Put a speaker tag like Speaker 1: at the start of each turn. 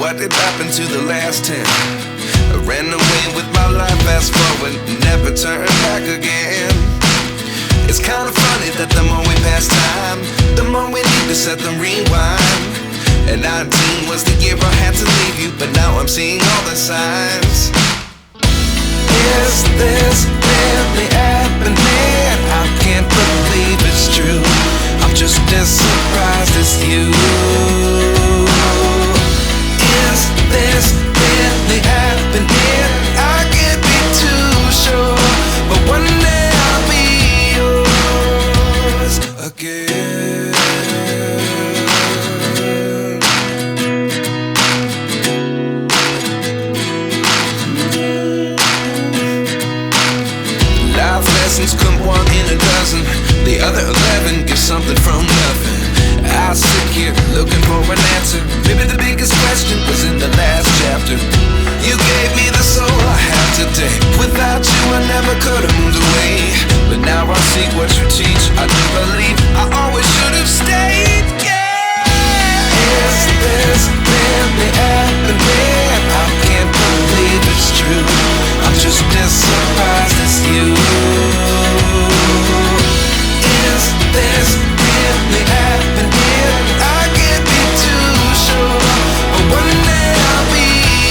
Speaker 1: what did happen to the last 10? I ran away with my life, fast forward, never turn back again. It's kind of funny that the more we pass time, the more we need to set them rewind. And 19 was the year I had to leave you, but now I'm seeing all the signs. Is this really happening? I can't believe it's true. I'm just as surprised as you. Is this really happening? I can't be too sure, but one day I'll be yours again. Life lessons come one in a dozen. The other 11 get something from nothing. I sit here looking for an answer. Maybe the biggest question was in the last chapter. You gave me the soul I have today. Without you I never could have moved away. But now I see what you teach. I do believe I always should have stayed. Yeah. Is this really happening? I can't believe it's true. I'm just as